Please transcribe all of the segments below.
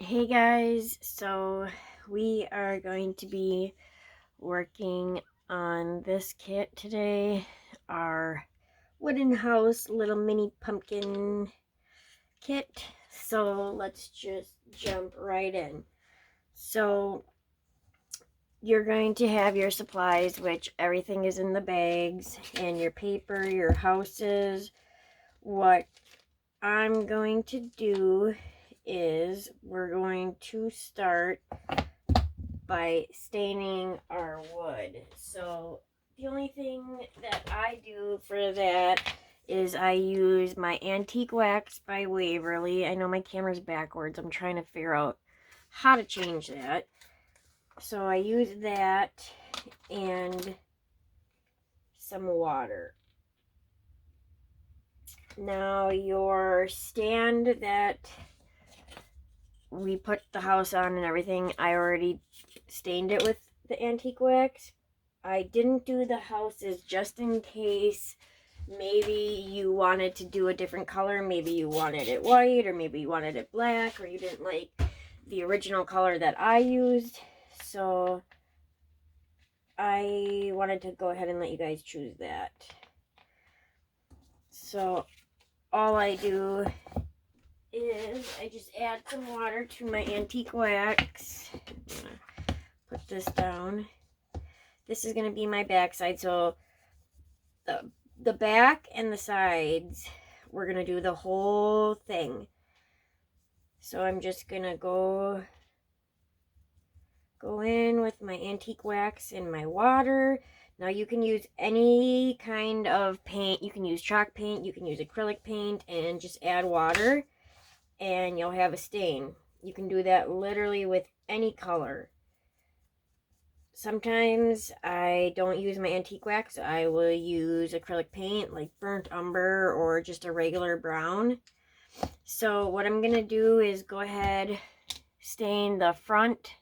Hey guys, so we are going to be working on this kit today, our wooden house little mini pumpkin kit. So let's just jump right in. So you're going to have your supplies, which everything is in the bags, and your paper, your houses. What I'm going to do is we're going to start by staining our wood. So the only thing that I do for that is I use my antique wax by Waverly. I know my camera's backwards. I'm trying to figure out how to change that. So I use that and some water. Now your stand that we put the house on and everything, I already stained it with the antique wax. I didn't do the houses just in case maybe you wanted to do a different color. Maybe you wanted it white, or maybe you wanted it black, or you didn't like the original color that I used. So I wanted to go ahead and let you guys choose that. So all I do is I just add some water to my antique wax. Put this down. This is going to be my back side, so the back and the sides, we're going to do the whole thing. So I'm just going to go in with my antique wax and my water. Now you can use any kind of paint. You can use chalk paint, you can use acrylic paint, and just add water and you'll have a stain. You can do that literally with any color. Sometimes I don't use my antique wax. I will use acrylic paint like burnt umber or just a regular brown. So what I'm going to do is go ahead, stain the front,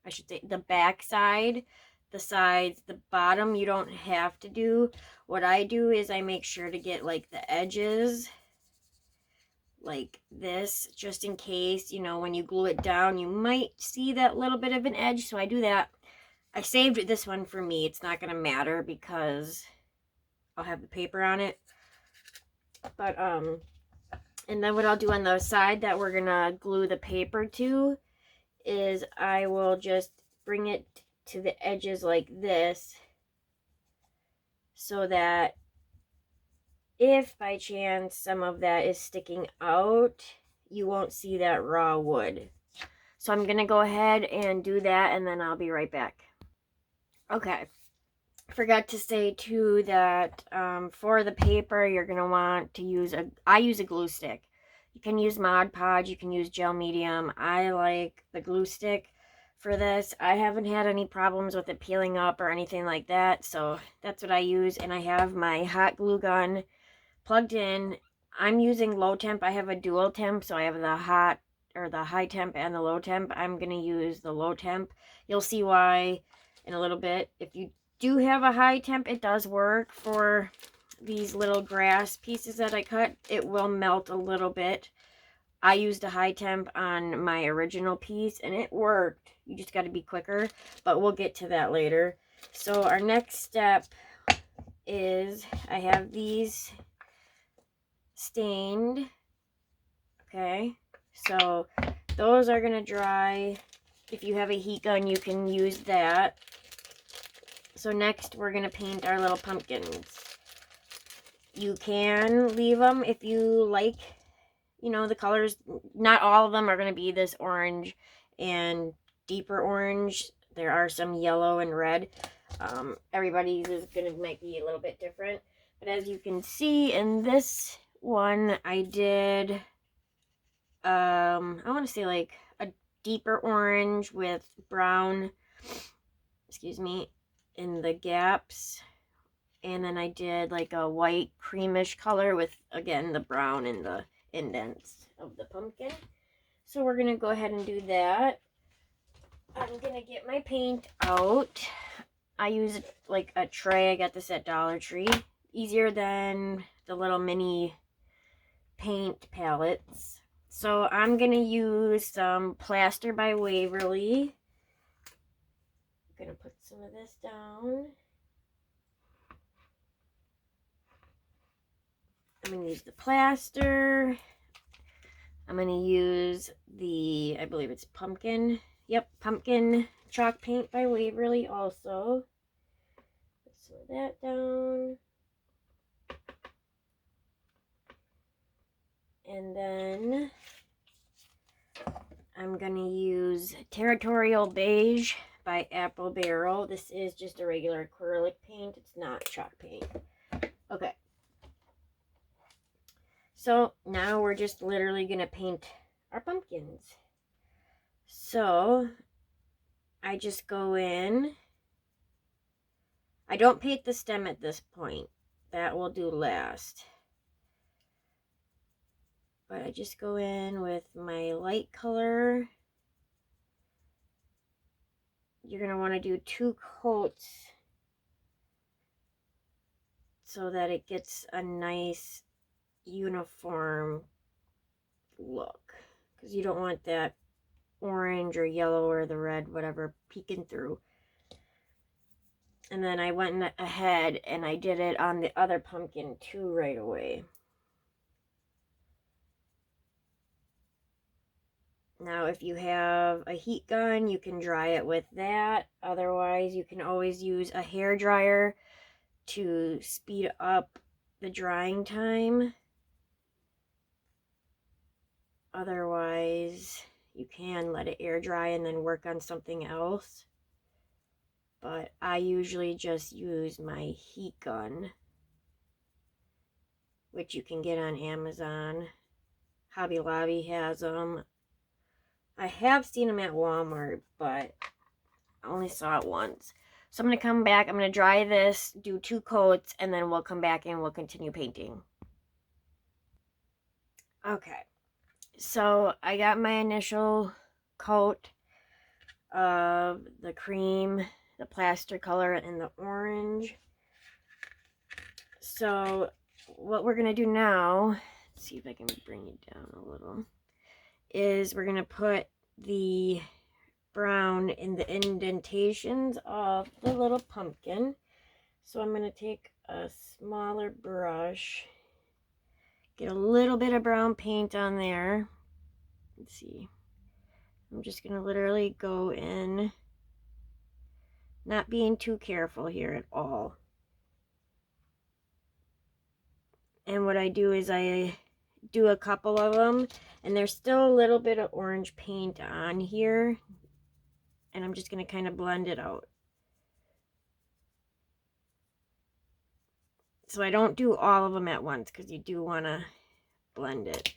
I should say the back side, the sides, the bottom you don't have to do. What I do is I make sure to get like the edges like this, just in case, you know, when you glue it down, you might see that little bit of an edge. So I do that. I saved this one for me. It's not going to matter because I'll have the paper on it. But, and then what I'll do on the side that we're going to glue the paper to is I will just bring it to the edges like this so that if by chance some of that is sticking out, you won't see that raw wood. So I'm going to go ahead and do that, and then I'll be right back. Okay. Forgot to say too that for the paper, you're going to want to use I use a glue stick. You can use Mod Podge, you can use gel medium. I like the glue stick for this. I haven't had any problems with it peeling up or anything like that, so that's what I use. And I have my hot glue gun plugged in. I'm using low temp. I have a dual temp, so I have the hot or the high temp and the low temp. I'm going to use the low temp. You'll see why in a little bit. If you do have a high temp, it does work for these little grass pieces that I cut. It will melt a little bit. I used a high temp on my original piece and it worked. You just got to be quicker, but we'll get to that later. So our next step is I have these stained. Okay, so those are going to dry. If you have a heat gun, you can use that. So next, we're going to paint our little pumpkins. You can leave them if you like, you know, the colors. Not all of them are going to be this orange and deeper orange. There are some yellow and red. Everybody's is going to might be a little bit different. But as you can see in this one, I did, I want to say like a deeper orange with brown, excuse me, in the gaps, and then I did like a white creamish color with again the brown in the indents of the pumpkin. So we're gonna go ahead and do that. I'm gonna get my paint out. I use like a tray. I got this at Dollar Tree. Easier than the little mini paint palettes. So I'm going to use some plaster by Waverly. I'm going to put some of this down. I'm going to use the plaster. I'm going to use the, I believe it's pumpkin. Yep, pumpkin chalk paint by Waverly also. Put some of that down. And then I'm going to use Territorial Beige by Apple Barrel. This is just a regular acrylic paint. It's not chalk paint. Okay. So now we're just literally going to paint our pumpkins. So I just go in. I don't paint the stem at this point. That will do last. But I just go in with my light color. You're going to want to do 2 coats so that it gets a nice uniform look. Because you don't want that orange or yellow or the red, whatever, peeking through. And then I went ahead and I did it on the other pumpkin too right away. Now, if you have a heat gun, you can dry it with that. Otherwise, you can always use a hair dryer to speed up the drying time. Otherwise, you can let it air dry and then work on something else. But I usually just use my heat gun, which you can get on Amazon. Hobby Lobby has them. I have seen them at Walmart, but I only saw it once. So I'm going to come back, I'm going to dry this, do 2 coats, and then we'll come back and we'll continue painting. Okay, so I got my initial coat of the cream, the plaster color, and the orange. So what we're going to do now, let's see if I can bring it down a little, is we're going to put the brown in the indentations of the little pumpkin. So I'm going to take a smaller brush, get a little bit of brown paint on there. Let's see. I'm just going to literally go in, not being too careful here at all. And what I do is I do a couple of them, and there's still a little bit of orange paint on here, and I'm just going to kind of blend it out. So I don't do all of them at once because you do want to blend it.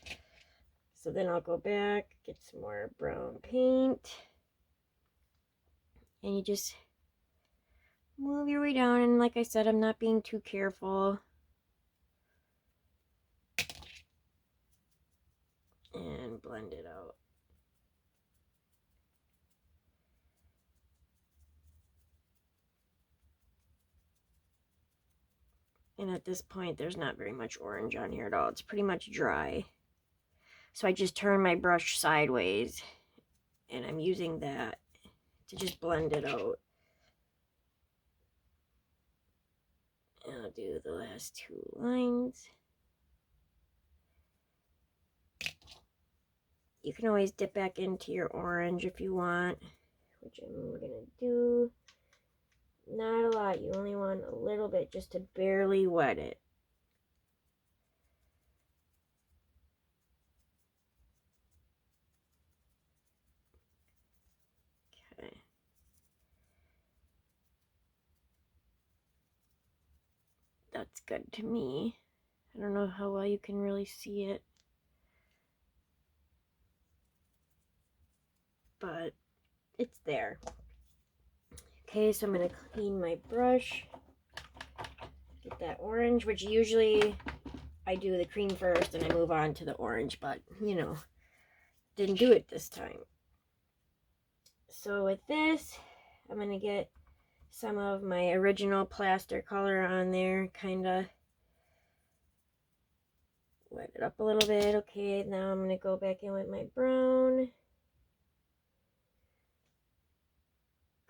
So then I'll go back, get some more brown paint, and you just move your way down. And like I said, I'm not being too careful. And blend it out. And at this point, there's not very much orange on here at all. It's pretty much dry. So I just turn my brush sideways, and I'm using that to just blend it out. And I'll do the last 2 lines. You can always dip back into your orange if you want, which I'm going to do. Not a lot. You only want a little bit just to barely wet it. Okay. That's good to me. I don't know how well you can really see it, but it's there. Okay, so I'm going to clean my brush, get that orange, which usually I do the cream first and I move on to the orange, but, you know, didn't do it this time. So with this, I'm going to get some of my original plaster color on there, kind of wet it up a little bit. Okay, now I'm going to go back in with my brown.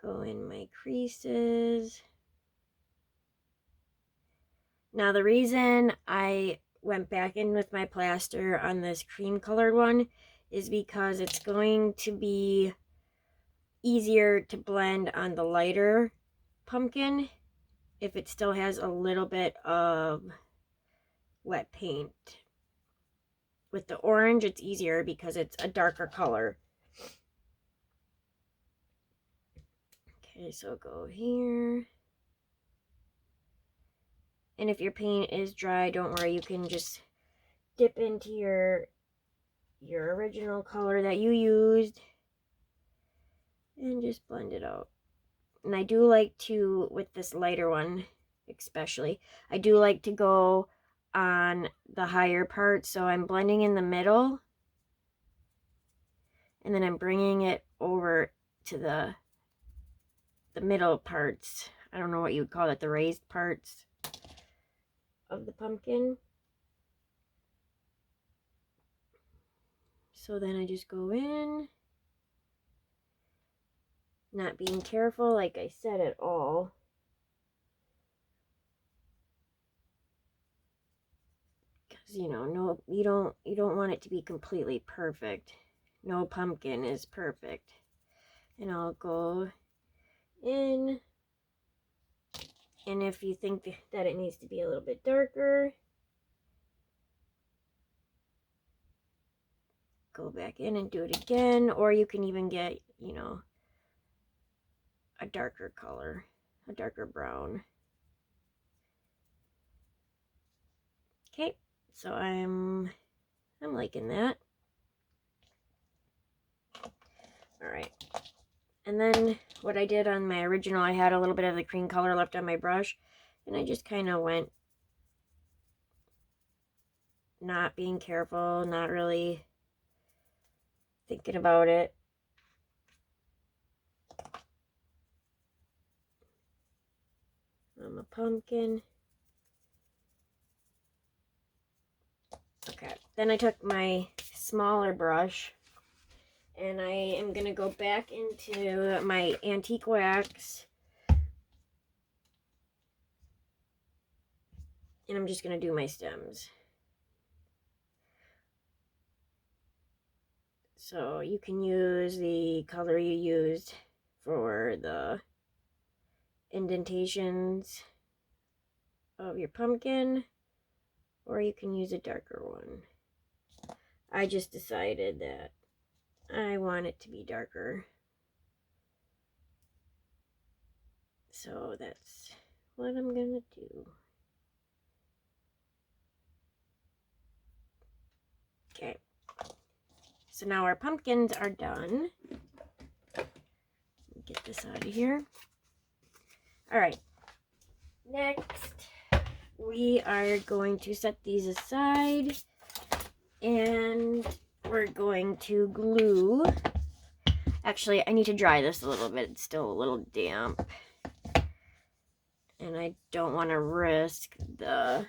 Go in my creases. Now the reason I went back in with my plaster on this cream colored one is because it's going to be easier to blend on the lighter pumpkin if it still has a little bit of wet paint. With the orange, it's easier because it's a darker color. Okay, so go here. And if your paint is dry, don't worry, you can just dip into your original color that you used and just blend it out. And I do like to, with this lighter one especially, I do like to go on the higher part, so I'm blending in the middle and then I'm bringing it over to the middle parts. I don't know what you would call it, the raised parts of the pumpkin. So then I just go in, not being careful like I said at all. Because no, you don't want it to be completely perfect. No pumpkin is perfect. And I'll go in, and if you think that it needs to be a little bit darker, go back in and do it again, or you can even get, a darker color, a darker brown. Okay, so I'm liking that. All right. And then what I did on my original, I had a little bit of the cream color left on my brush, and I just kind of went, not being careful, not really thinking about it. I'm a pumpkin. Okay, then I took my smaller brush and I am going to go back into my antique wax and I'm just going to do my stems. So you can use the color you used for the indentations of your pumpkin, or you can use a darker one. I just decided that I want it to be darker. So that's what I'm gonna do. Okay. So now our pumpkins are done. Get this out of here. All right. Next, we are going to set these aside and we're going to glue. Actually, I need to dry this a little bit. It's still a little damp. And I don't want to risk the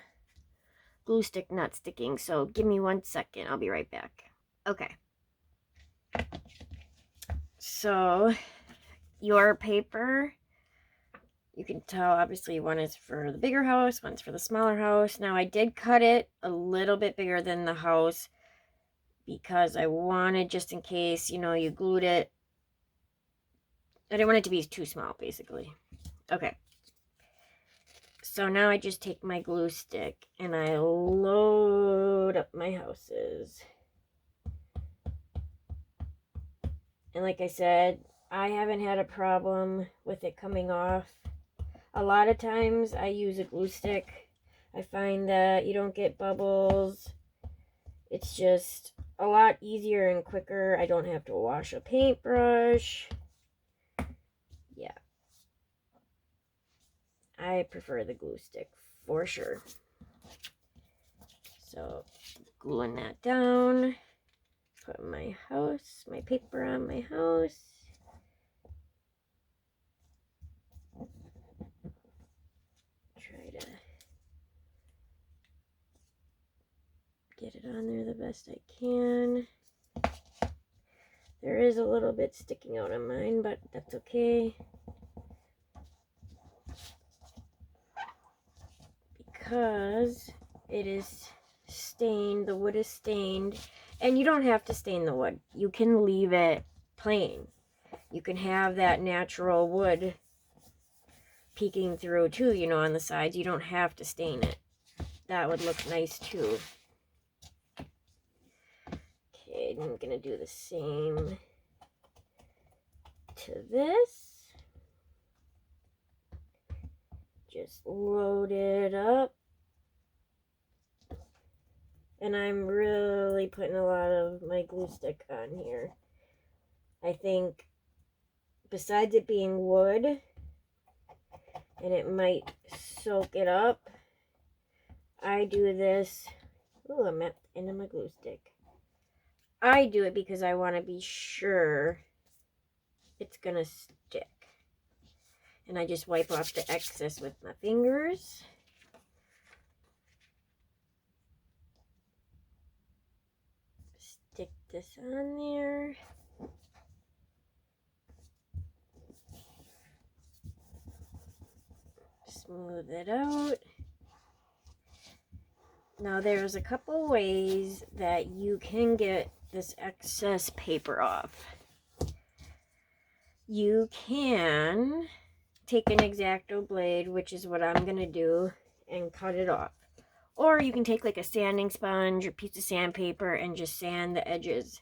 glue stick not sticking. So give me 1 second. I'll be right back. Okay. So your paper, you can tell obviously one is for the bigger house, one's for the smaller house. Now I did cut it a little bit bigger than the house because I wanted, just in case, you glued it. I didn't want it to be too small, basically. Okay. So now I just take my glue stick and I load up my houses. And like I said, I haven't had a problem with it coming off. A lot of times I use a glue stick. I find that you don't get bubbles. It's just a lot easier and quicker. I don't have to wash a paintbrush. Yeah. I prefer the glue stick for sure. So gluing that down. Put my paper on my house. Try to get on there the best I can. There is a little bit sticking out on mine, but that's okay. Because it is stained, the wood is stained, and you don't have to stain the wood. You can leave it plain. You can have that natural wood peeking through too, you know, on the sides. You don't have to stain it. That would look nice too. Okay, I'm gonna do the same to this. Just load it up. And I'm really putting a lot of my glue stick on here. I think besides it being wood, and it might soak it up, I do this. Ooh, I'm at the end of my glue stick. I do it because I want to be sure it's gonna stick. And I just wipe off the excess with my fingers. Stick this on there. Smooth it out. Now there's a couple ways that you can get this excess paper off. You can take an X-acto blade, which is what I'm gonna do, and cut it off. Or you can take like a sanding sponge or piece of sandpaper and just sand the edges.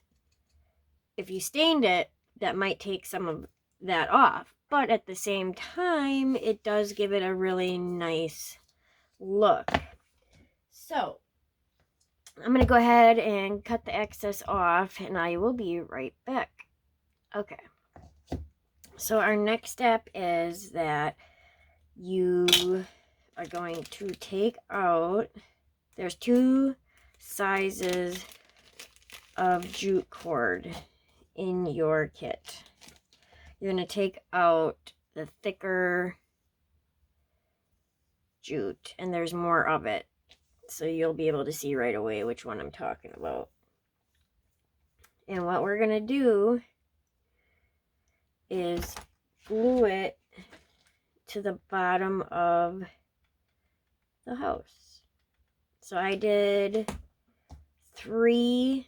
If you stained it, that might take some of that off. But at the same time, it does give it a really nice look. So, I'm going to go ahead and cut the excess off, and I will be right back. Okay. So, our next step is that you are going to take out, there's two sizes of jute cord in your kit. You're going to take out the thicker jute, and there's more of it, so you'll be able to see right away which one I'm talking about. And what we're going to do is glue it to the bottom of the house. So I did three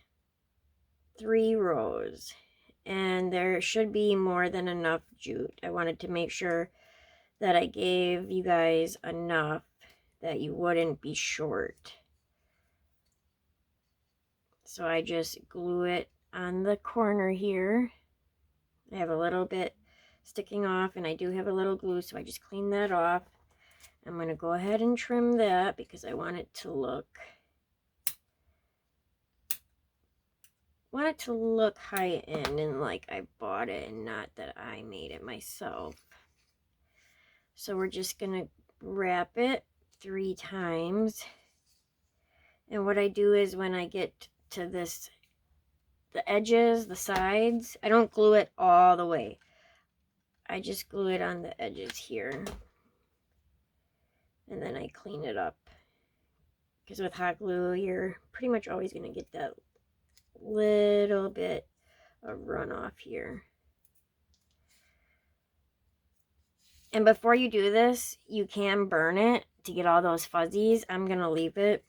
rows, and there should be more than enough jute. I wanted to make sure that I gave you guys enough that you wouldn't be short. So I just glue it on the corner here. I have a little bit sticking off, and I do have a little glue, so I just clean that off. I'm going to go ahead and trim that because I want it to look high end and like I bought it and not that I made it myself. So we're just going to wrap it 3 times. And what I do is when I get to this, the edges, the sides, I don't glue it all the way. I just glue it on the edges here. And then I clean it up. Because with hot glue, you're pretty much always going to get that little bit of runoff here. And before you do this, you can burn it to get all those fuzzies. I'm going to leave it.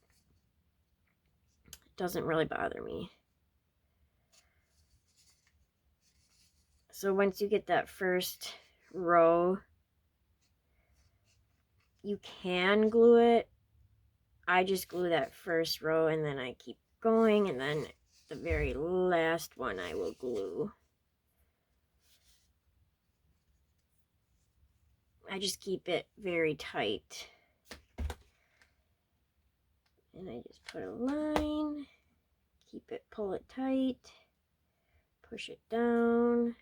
It doesn't really bother me. So once you get that first row, you can glue it. I just glue that first row and then I keep going, and then the very last one I will glue. I just keep it very tight. And I just put a line, keep it, pull it tight, push it down,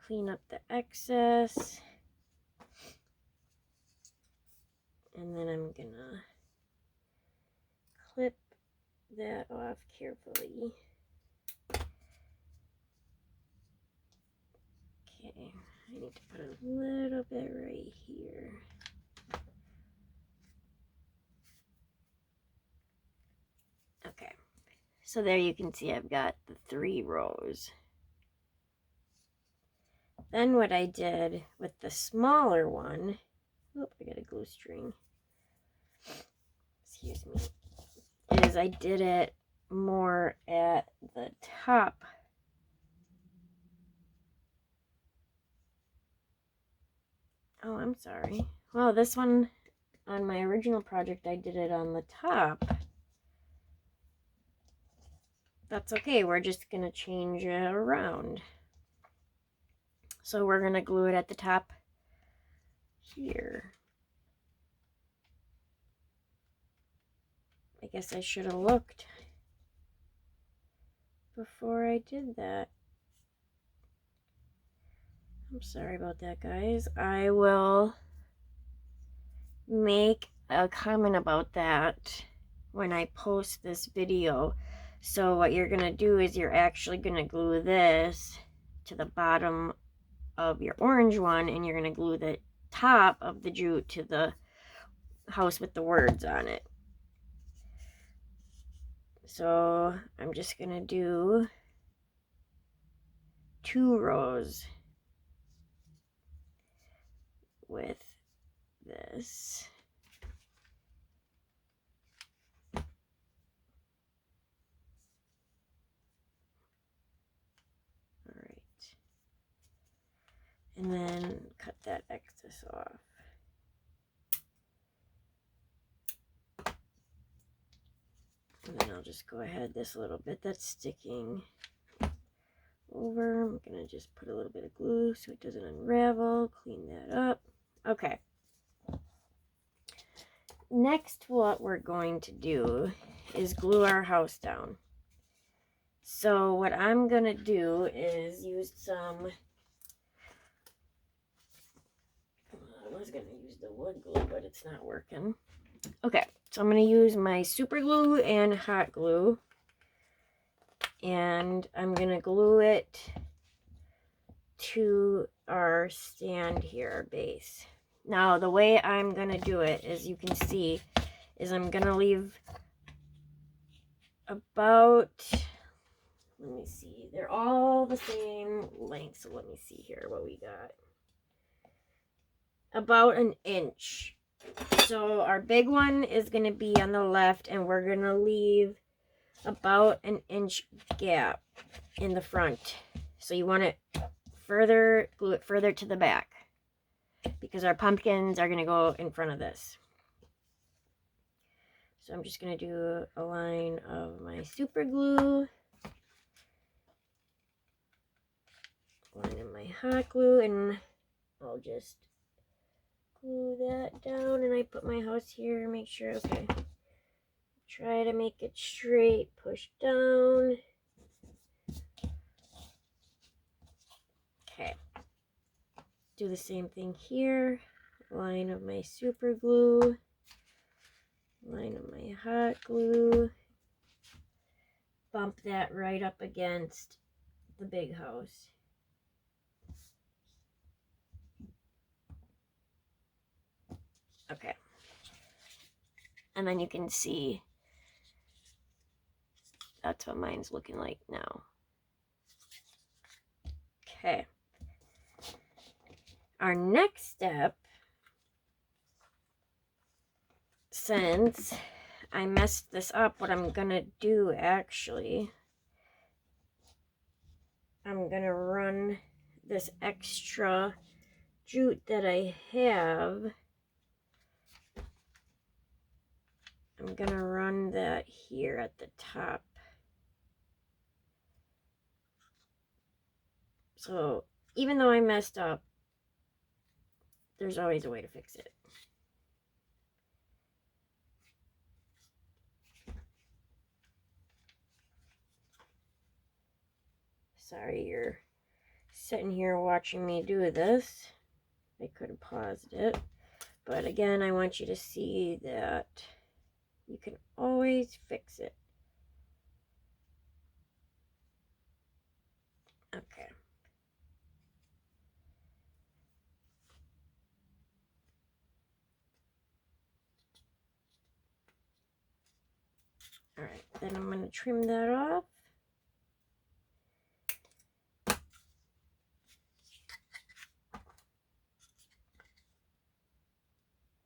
clean up the excess, and then I'm gonna clip that off carefully. Okay, I need to put a little bit right here. So there you can see I've got the 3 rows. Then what I did with the smaller one, oh, I got a glue string, excuse me, is I did it more at the top. Oh, I'm sorry. Well, this one, on my original project, I did it on the top. That's okay, we're just gonna change it around. So we're gonna glue it at the top here. I guess I should have looked before I did that. I'm sorry about that, guys. I will make a comment about that when I post this video. So what you're gonna do is you're actually gonna glue this to the bottom of your orange one, and you're gonna glue the top of the jute to the house with the words on it. So I'm just gonna do 2 rows with this. All right. And then cut that excess off. And then I'll just go ahead, this little bit that's sticking over, I'm gonna just put a little bit of glue so it doesn't unravel, clean that up. Okay. Next, what we're going to do is glue our house down. So what I'm gonna do is use some, I was gonna use the wood glue, but it's not working. Okay, so I'm going to use my super glue and hot glue, and I'm going to glue it to our stand here, our base. Now, the way I'm going to do it, as you can see, is I'm going to leave about, let me see, they're all the same length, so let me see here what we got. About an inch. So our big one is going to be on the left, and we're going to leave about an inch gap in the front. So you want it further, glue it further to the back, because our pumpkins are going to go in front of this. So I'm just going to do a line of my super glue, line of my hot glue, and I'll just glue that down, and I put my house here, make sure, okay. Try to make it straight, push down. Okay. Do the same thing here. Line of my super glue. Line of my hot glue. Bump that right up against the big house. Okay. And then you can see that's what mine's looking like now. Okay. Our next step, since I messed this up, what I'm gonna do actually, I'm gonna run this extra jute that I have, I'm gonna run that here at the top. So even though I messed up, there's always a way to fix it. Sorry you're sitting here watching me do this. I could have paused it. But again, I want you to see that you can always fix it. Okay. All right, then I'm going to trim that off.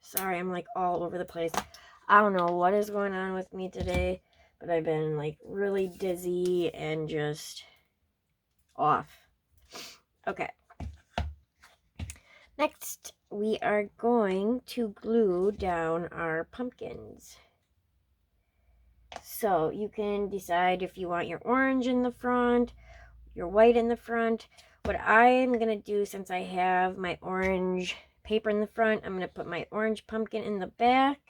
Sorry, I'm like all over the place. I don't know what is going on with me today, but I've been like really dizzy and just off. Okay. Next, we are going to glue down our pumpkins. So you can decide if you want your orange in the front, your white in the front. What I'm going to do, since I have my orange paper in the front, I'm going to put my orange pumpkin in the back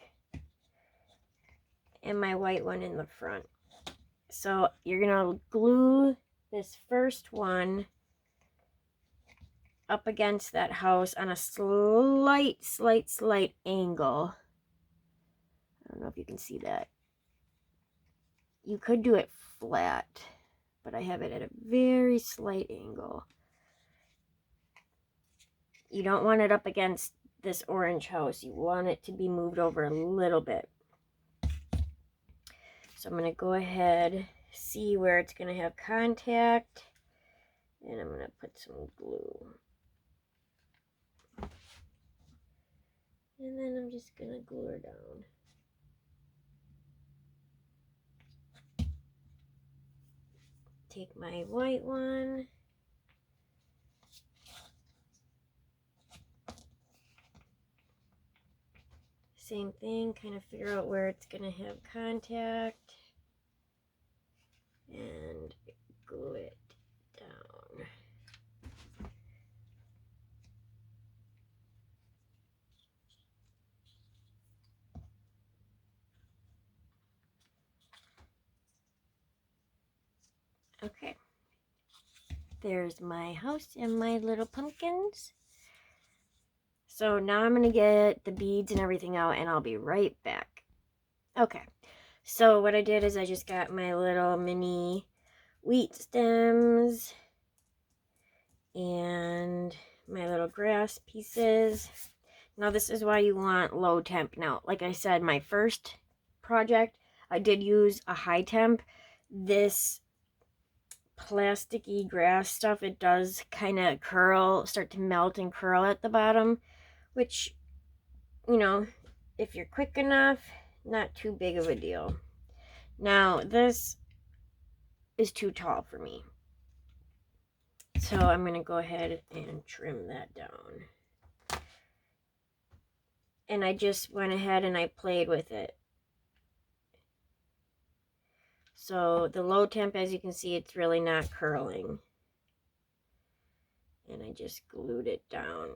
and my white one in the front. So you're going to glue this first one up against that house on a slight angle. I don't know if you can see that. You could do it flat, but I have it at a very slight angle. You don't want it up against this orange house. You want it to be moved over a little bit. So I'm going to go ahead, see where it's going to have contact, and I'm going to put some glue. And then I'm just going to glue her down. Take my white one. Same thing, kind of figure out where it's going to have contact. And glue it down. Okay. There's my house and my little pumpkins. So now I'm going to get the beads and everything out, and I'll be right back. Okay. So what I did is I just got my little mini wheat stems and my little grass pieces. Now this is why you want low temp. Now, like I said, my first project, I did use a high temp. This plasticky grass stuff, it does kind of curl, start to melt and curl at the bottom, which, you know, if you're quick enough, not too big of a deal. Now, this is too tall for me. So I'm going to go ahead and trim that down. And I just went ahead and I played with it. So the low temp, as you can see, it's really not curling. And I just glued it down.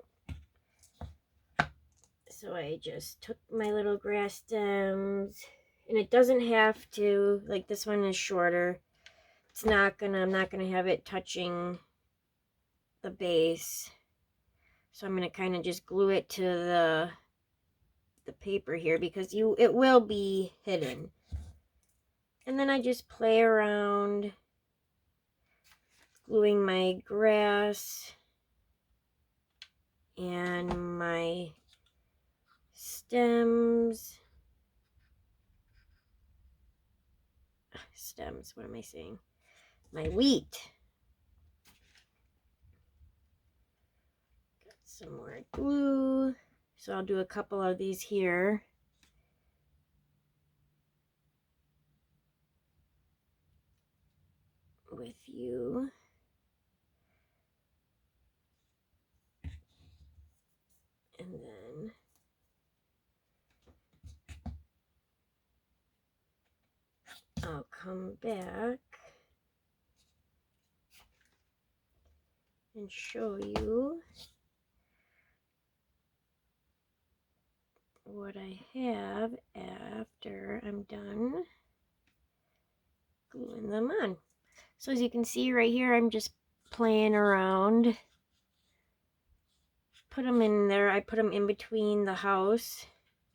So I just took my little grass stems, and it doesn't have to, like this one is shorter. It's not gonna, I'm not gonna have it touching the base. So I'm gonna kind of just glue it to the paper here because it will be hidden. And then I just play around gluing my grass and my stems, what am I saying? My wheat. Got some more glue. So I'll do a couple of these here. With you. And then I'll come back and show you what I have after I'm done gluing them on. So as you can see right here, I'm just playing around. Put them in there. I put them in between the house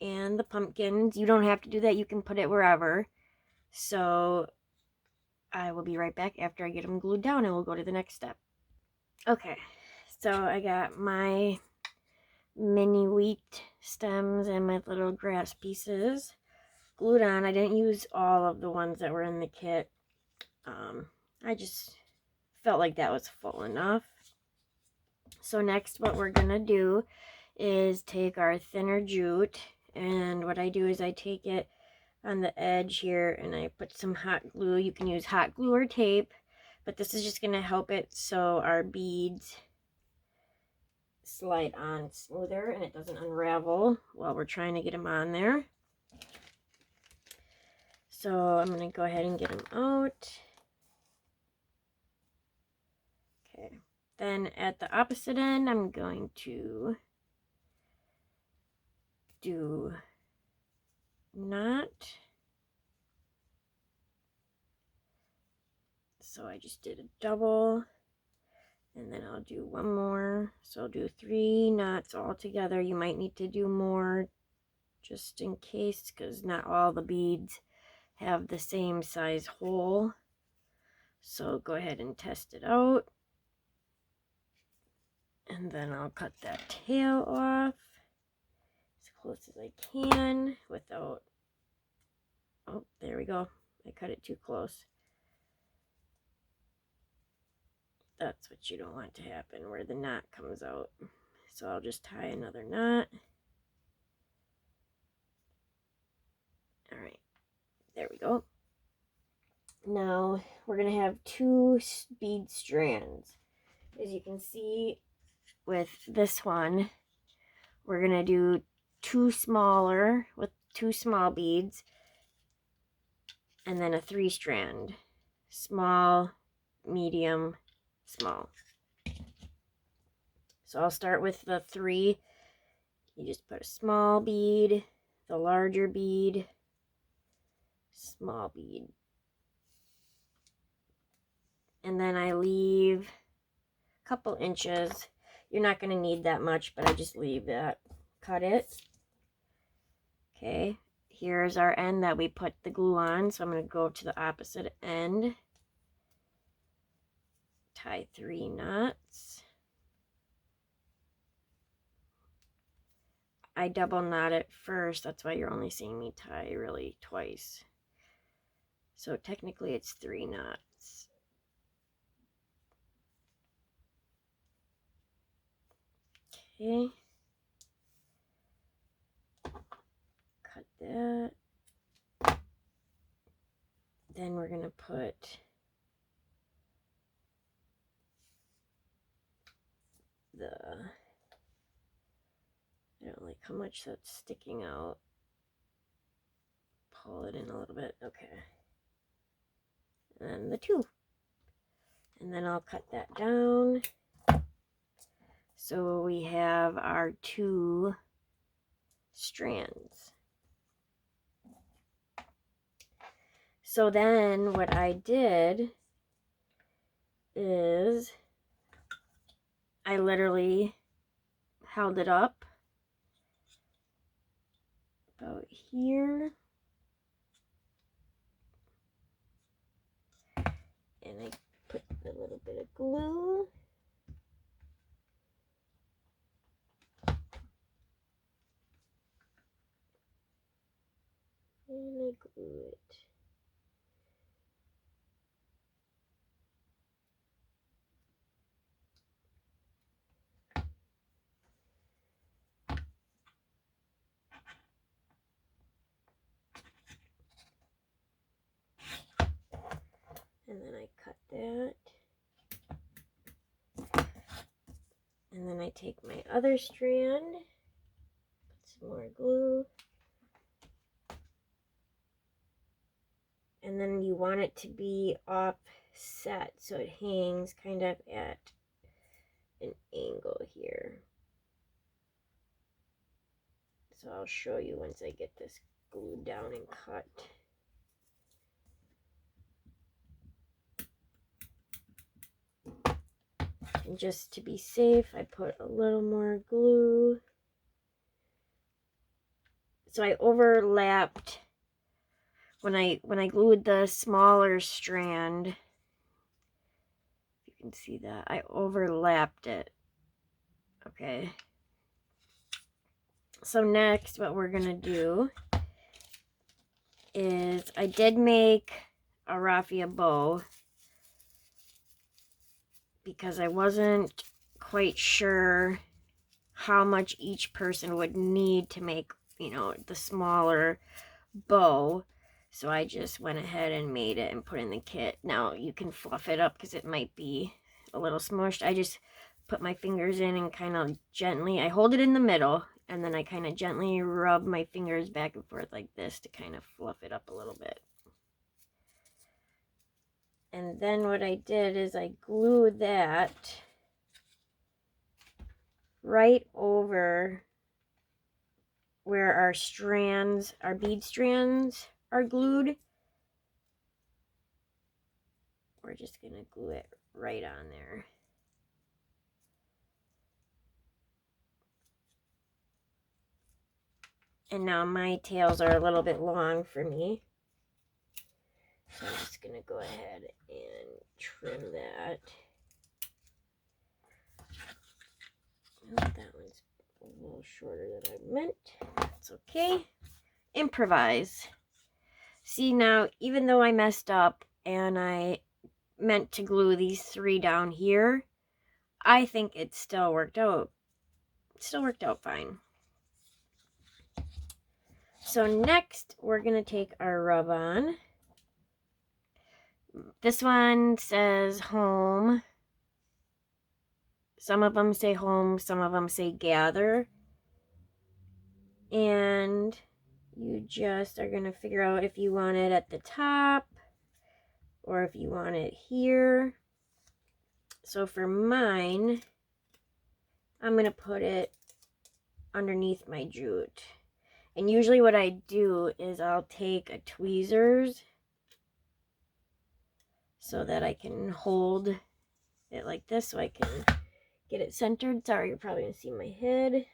and the pumpkins. You don't have to do that. You can put it wherever. So I will be right back after I get them glued down and we'll go to the next step. Okay, so I got my mini wheat stems and my little grass pieces glued on. I didn't use all of the ones that were in the kit. I just felt like that was full enough. So next what we're gonna do is take our thinner jute, and what I do is I take it on the edge here and I put some hot glue. You can use hot glue or tape, but this is just gonna help it so our beads slide on smoother and it doesn't unravel while we're trying to get them on there. So I'm gonna go ahead and get them out. Okay, then at the opposite end, I'm going to do knot. So I just did a double, and then I'll do one more. So I'll do 3 knots all together. You might need to do more just in case, because not all the beads have the same size hole. So go ahead and test it out. And then I'll cut that tail off as close as I can without, oh, there we go. I cut it too close. That's what you don't want to happen, where the knot comes out. So I'll just tie another knot. All right, there we go. Now we're gonna have 2 bead strands. As you can see with this one, we're gonna do 2 smaller with 2 small beads, and then a 3 strand. Small, medium, small. So I'll start with the 3. You just put a small bead, the larger bead, small bead. And then I leave a couple inches. You're not going to need that much, but I just leave that. Cut it. Okay, here's our end that we put the glue on. So I'm going to go to the opposite end. Tie 3 knots. I double knot it first. That's why you're only seeing me tie really twice. So technically it's 3 knots. Okay. Cut that. Then we're going to put the, I don't like how much that's sticking out. Pull it in a little bit. Okay. And then the 2. And then I'll cut that down. So we have our 2 strands. So then what I did is I literally held it up about here. And I put a little bit of glue. And I glue it. And then I cut that. And then I take my other strand, put some more glue. And then you want it to be offset so it hangs kind of at an angle here. So I'll show you once I get this glued down and cut. And just to be safe, I put a little more glue. So I overlapped when I glued the smaller strand. If you can see that, I overlapped it. Okay. So next, what we're gonna do is I did make a raffia bow because I wasn't quite sure how much each person would need to make, you know, the smaller bow. So I just went ahead and made it and put in the kit. Now you can fluff it up because it might be a little smushed. I just put my fingers in and kind of gently, I hold it in the middle and then I kind of gently rub my fingers back and forth like this to kind of fluff it up a little bit. And then what I did is I glued that right over where our strands, our bead strands are glued. We're just going to glue it right on there. And now my tails are a little bit long for me. So I'm just going to go ahead and trim that. Oh, that one's a little shorter than I meant. That's okay. Improvise. See, now, even though I messed up and I meant to glue these 3 down here, I think it still worked out. It still worked out fine. So next, we're going to take our rub-on. This one says home. Some of them say home, some of them say gather. And you just are going to figure out if you want it at the top or if you want it here. So for mine, I'm going to put it underneath my jute. And usually what I do is I'll take a tweezers so that I can hold it like this so I can get it centered. Sorry, you're probably going to see my head.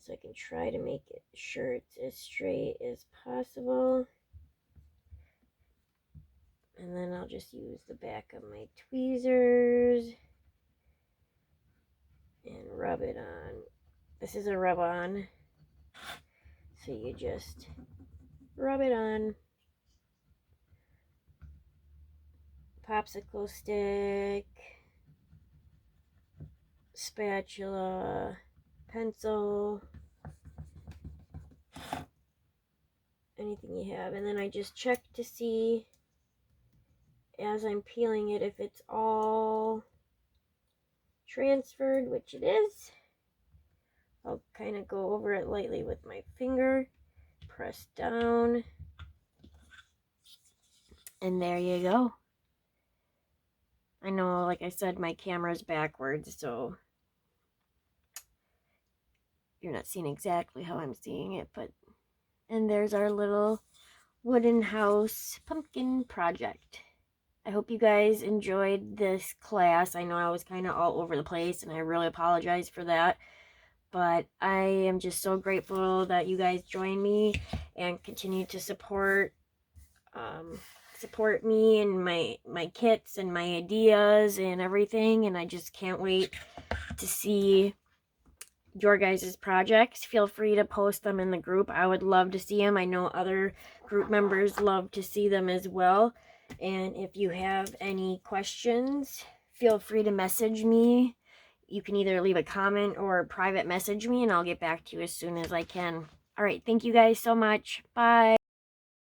So I can try to make it sure it's as straight as possible. And then I'll just use the back of my tweezers and rub it on. This is a rub on. So you just rub it on. Popsicle stick, spatula, pencil, anything you have. And then I just check to see as I'm peeling it if it's all transferred, which it is. I'll kind of go over it lightly with my finger, press down, and there you go. I know, like I said, my camera's backwards, so you're not seeing exactly how I'm seeing it, but, and there's our little wooden house pumpkin project. I hope you guys enjoyed this class. I know I was kind of all over the place, and I really apologize for that. But I am just so grateful that you guys join me and continue to support me and my kits and my ideas and everything. And I just can't wait to see your guys' projects. Feel free to post them in the group. I would love to see them. I know other group members love to see them as well. And if you have any questions, feel free to message me. You can either leave a comment or private message me, and I'll get back to you as soon as I can. All right, thank you guys so much. Bye.